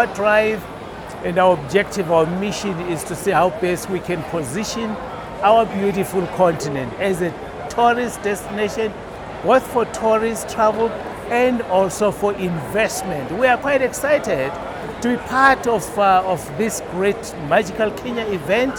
our drive and our objective, our mission is to see how best we can position our beautiful continent as a tourist destination, both for tourist travel and also for investment. We are quite excited to be part of this great Magical Kenya event,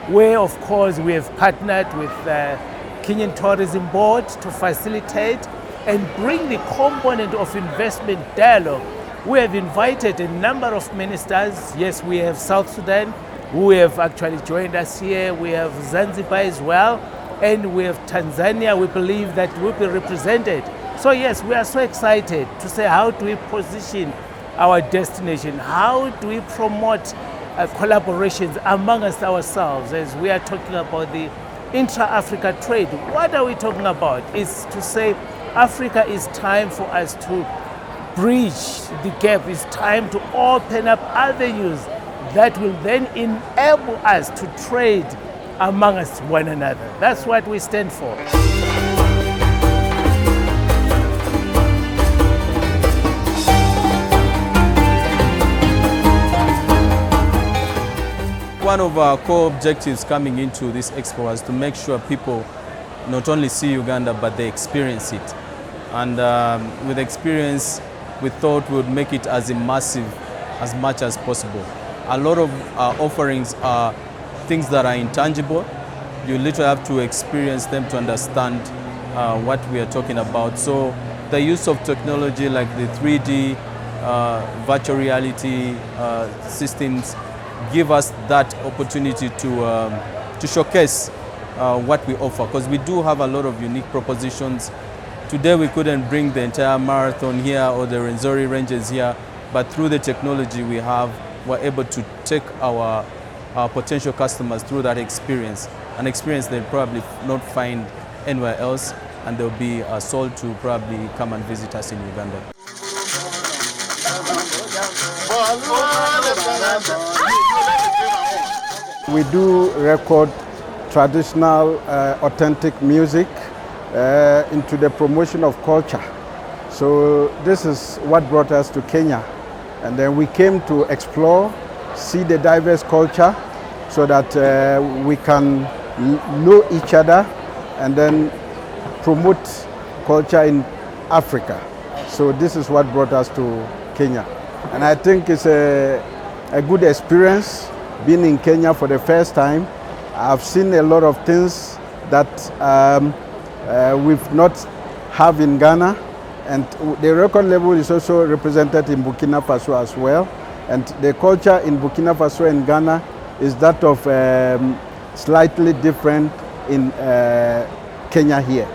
where of course we have partnered with the Kenyan Tourism Board to facilitate and bring the component of investment dialogue. We have invited a number of ministers. Yes, we have South Sudan, who have actually joined us here. We have Zanzibar as well, and we have Tanzania. We believe that will be represented. So yes, we are so excited to say, how do we position our destination? How do we promote collaborations among us ourselves as we are talking about the intra-Africa trade? What are we talking about? It's to say Africa is time for us to bridge the gap. It's time to open up avenues that will then enable us to trade among us one another. That's what we stand for. One of our core objectives coming into this expo was to make sure people not only see Uganda, but they experience it. And with experience, we thought we would make it as immersive as much as possible. A lot of our offerings are things that are intangible. You literally have to experience them to understand what we are talking about. So the use of technology like the 3D, virtual reality systems give us that opportunity to showcase what we offer, because we do have a lot of unique propositions. Today we couldn't bring the entire marathon here or the Rwenzori ranges here, but through the technology we have, we're able to take our potential customers through that experience, an experience they'll probably not find anywhere else, and they'll be sold to probably come and visit us in Uganda. We do record traditional, authentic music into the promotion of culture. So this is what brought us to Kenya. And then we came to explore, see the diverse culture so that we can know each other and then promote culture in Africa. So this is what brought us to Kenya. And I think it's a good experience being in Kenya for the first time. I've seen a lot of things that we've not have in Ghana, and the record label is also represented in Burkina Faso as well. And the culture in Burkina Faso and Ghana is that of slightly different in Kenya here.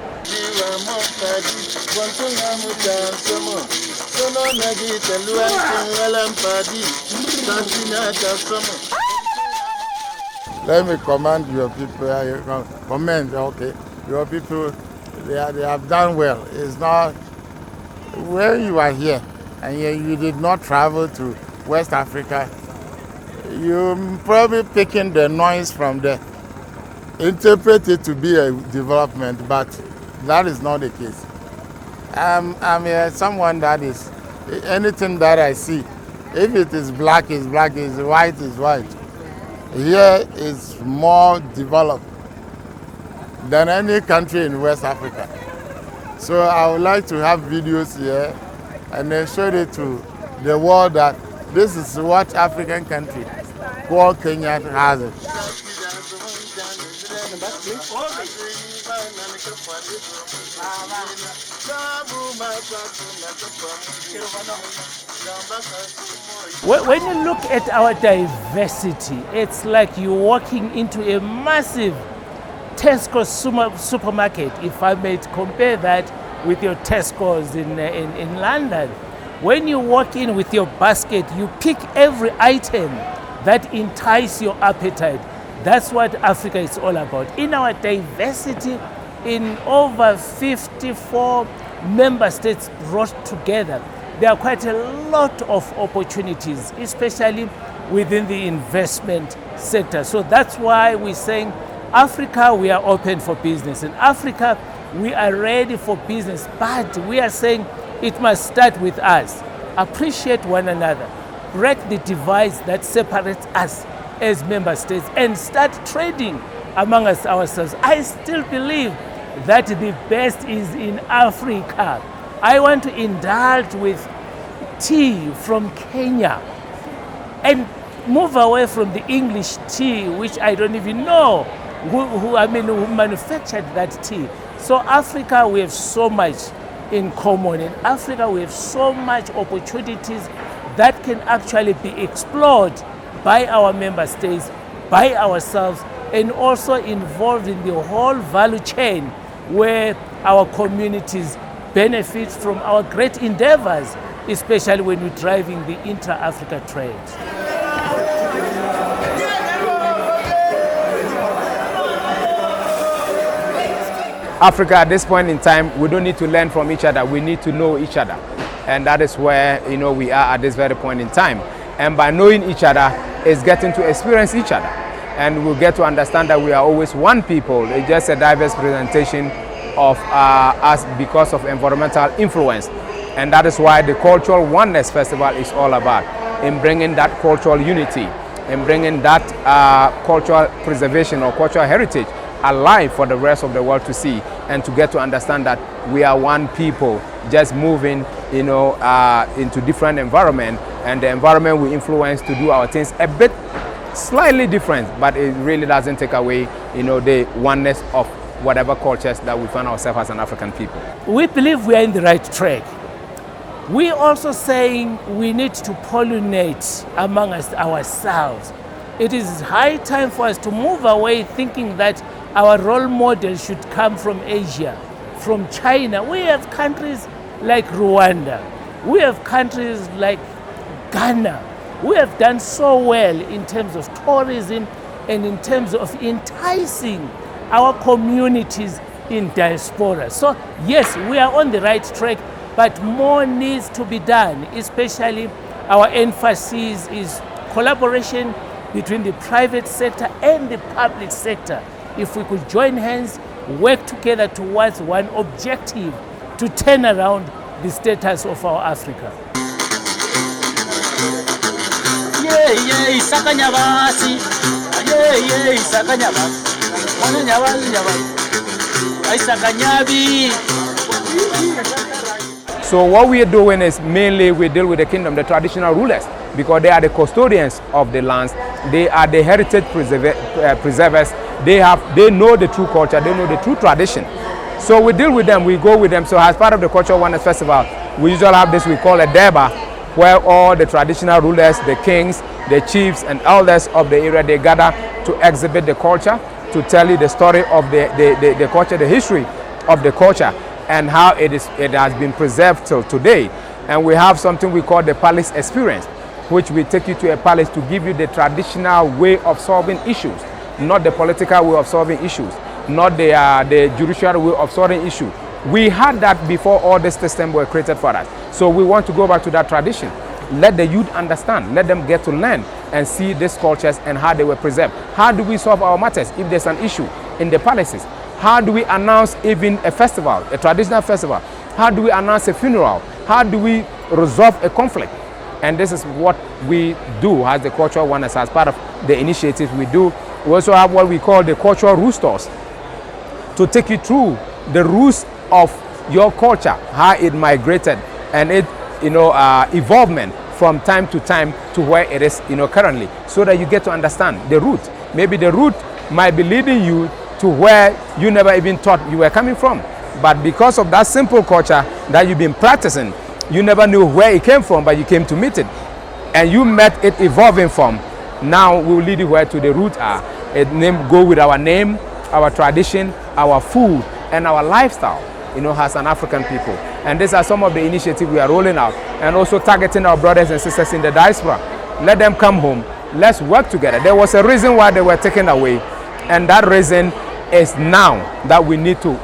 Let me commend your people. Commend, okay. Your people, they have done well. It's not when you are here and you did not travel to West Africa. You're probably picking the noise from there. Interpret it to be a development, but that is not the case. I'm someone that is, anything that I see, if it is black, is black, is white, is white. Here is more developed than any country in West Africa. So I would like to have videos here and then show it to the world that this is what African country called Kenya has it. When you look at our diversity, it's like you're walking into a massive Tesco supermarket, if I may compare that with your Tesco's in London. When you walk in with your basket, you pick every item that entices your appetite. That's what Africa is all about. In our diversity, in over 54 member states brought together, there are quite a lot of opportunities, especially within the investment sector. So that's why we're saying, Africa, we are open for business. In Africa, we are ready for business, but we are saying it must start with us. Appreciate one another. break the divides that separates us as member states and start trading among us ourselves. I still believe that the best is in Africa. I want to indulge with tea from Kenya and move away from the English tea, which I don't even know who manufactured that tea. So Africa, we have so much in common. In Africa, we have so much opportunities that can actually be explored by our member states, by ourselves, and also involved in the whole value chain where our communities benefit from our great endeavors, especially when we're driving the intra-Africa trade. Africa, at this point in time, we don't need to learn from each other. We need to know each other. And that is where, we are at this very point in time. And by knowing each other is getting to experience each other. And we'll get to understand that we are always one people. It's just a diverse presentation of us because of environmental influence. And that is why the Cultural Oneness Festival is all about, in bringing that cultural unity, in bringing that cultural preservation or cultural heritage alive for the rest of the world to see and to get to understand that we are one people just moving into different environment, and the environment we influence to do our things a bit slightly different, but it really doesn't take away the oneness of whatever cultures that we find ourselves as an African people. We believe we are in the right track. We also saying we need to pollinate among us ourselves. It is high time for us to move away thinking that our role model should come from Asia, from China. We have countries like Rwanda. We have countries like Ghana. We have done so well in terms of tourism and in terms of enticing our communities in diaspora. So yes, we are on the right track, but more needs to be done. Especially our emphasis is collaboration between the private sector and the public sector. If we could join hands, work together towards one objective to turn around the status of our Africa. So what we are doing is mainly we deal with the kingdom, the traditional rulers, because they are the custodians of the lands. They are the heritage preservers. They know the true culture. They know the true tradition. So we deal with them. We go with them. So as part of the Cultural Oneness Festival, we usually have this we call a Deba, where all the traditional rulers, the kings, the chiefs, and elders of the area, they gather to exhibit the culture, to tell you the story of the culture, the history of the culture, and how it has been preserved till today. And we have something we call the palace experience, which will take you to a palace to give you the traditional way of solving issues, not the political way of solving issues, not the judicial way of solving issues. We had that before all these systems were created for us. So we want to go back to that tradition. Let the youth understand, let them get to learn and see these cultures and how they were preserved. How do we solve our matters if there's an issue in the palaces? How do we announce even a festival, a traditional festival? How do we announce a funeral? How do we resolve a conflict? And this is what we do as the Cultural Oneness, as part of the initiative we do. We also have what we call the cultural roosters to take you through the roots of your culture, how it migrated and it evolvement from time to time to where it is currently, so that you get to understand the root. Maybe the root might be leading you to where you never even thought you were coming from, but because of that simple culture that you've been practicing, you never knew where it came from, but you came to meet it and you met it evolving from. Now we will lead you where to the root are. It go with our name, our tradition, our food, and our lifestyle, as an African people. And these are some of the initiatives we are rolling out, and also targeting our brothers and sisters in the diaspora. Let them come home. Let's work together. There was a reason why they were taken away, and that reason is now that we need to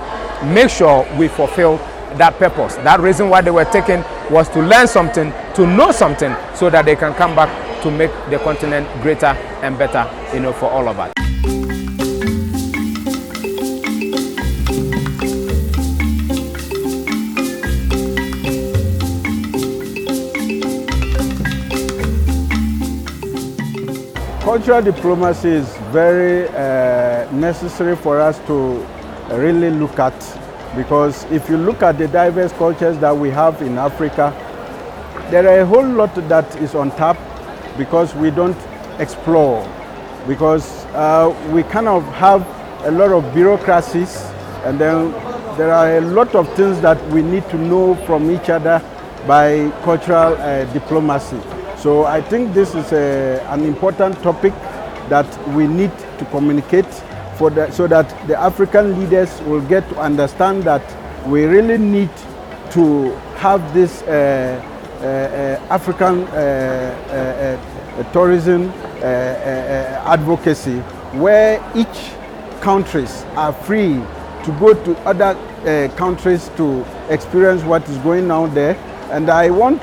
make sure we fulfill that purpose. That reason why they were taken was to learn something, to know something, so that they can come back to make the continent greater and better, for all of us. cultural diplomacy is very necessary for us to really look at, because if you look at the diverse cultures that we have in Africa, there are a whole lot that is on tap because we don't explore, because we kind of have a lot of bureaucracies, and then there are a lot of things that we need to know from each other by cultural diplomacy. So I think this is an important topic that we need to communicate so that the African leaders will get to understand that we really need to have this African tourism advocacy, where each countries are free to go to other countries to experience what is going on there. And I want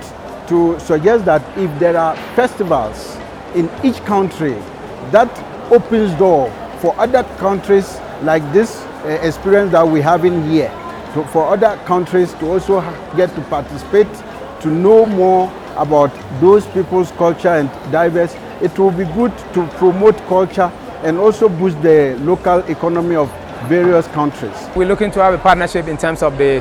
to suggest that if there are festivals in each country, that opens door for other countries like this experience that we have in here, for other countries to also get to participate, to know more about those people's culture and diverse. It will be good to promote culture and also boost the local economy of various countries. We're looking to have a partnership in terms of the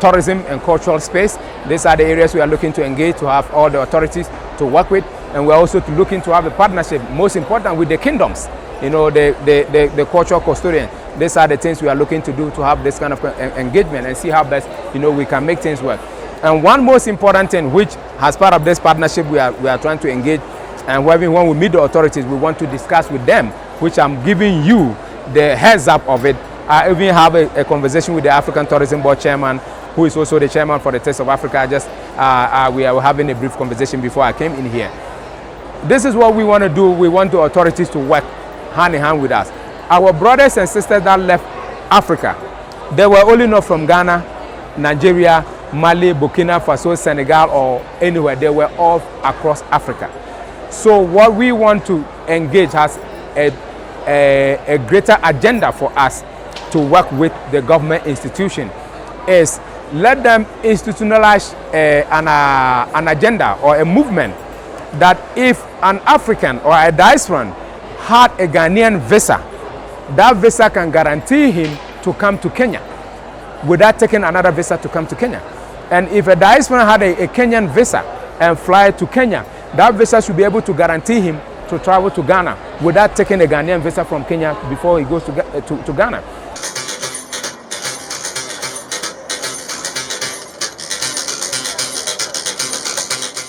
tourism and cultural space. These are the areas we are looking to engage, to have all the authorities to work with, and we're also looking to have a partnership, most important, with the kingdoms, you know, the cultural custodian. These are the things we are looking to do, to have this kind of engagement and see how best, you know, we can make things work. And one most important thing, which as part of this partnership we are trying to engage, and when we meet the authorities, we want to discuss with them, which I'm giving you the heads up of it. I even have a conversation with the African Tourism Board chairman, who is also the chairman for the Taste of Africa. We are having a brief conversation before I came in here. This is what we want to do. We want the authorities to work hand in hand with us. Our brothers and sisters that left Africa, they were only not from Ghana, Nigeria, Mali, Burkina Faso, Senegal, or anywhere. They were all across Africa. So what we want to engage as a greater agenda for us to work with the government institution is let them institutionalize an agenda or a movement that if an African or a diasporan had a Ghanaian visa, that visa can guarantee him to come to Kenya without taking another visa to come to Kenya. And if a diasporan had a Kenyan visa and fly to Kenya, that visa should be able to guarantee him to travel to Ghana without taking a Ghanaian visa from Kenya before he goes to Ghana.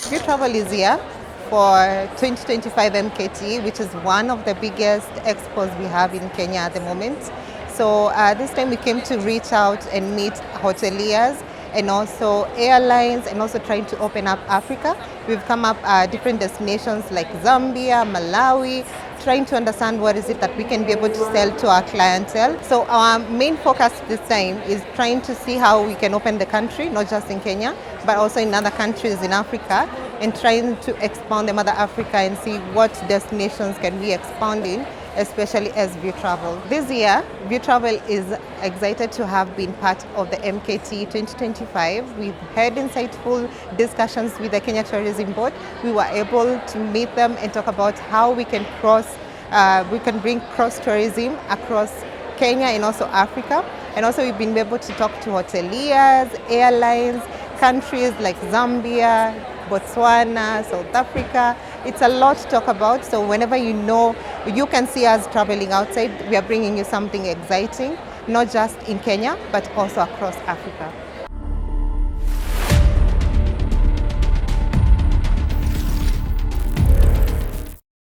Viutravel is here for 2025 MKT, which is one of the biggest expos we have in Kenya at the moment. So this time we came to reach out and meet hoteliers and also airlines, and also trying to open up Africa. We've come up different destinations like Zambia, Malawi, trying to understand what is it that we can be able to sell to our clientele. So our main focus this time is trying to see how we can open the country, not just in Kenya, but also in other countries in Africa, and trying to expand them other Africa and see what destinations can we expand in, especially as Viutravel. This year, Viutravel is excited to have been part of the MKT 2025. We've had insightful discussions with the Kenya Tourism Board. We were able to meet them and talk about how we can bring cross-tourism across Kenya and also Africa. And also we've been able to talk to hoteliers, airlines, countries like Zambia, Botswana, South Africa. It's a lot to talk about, so whenever you can see us traveling outside, we are bringing you something exciting, not just in Kenya, but also across Africa.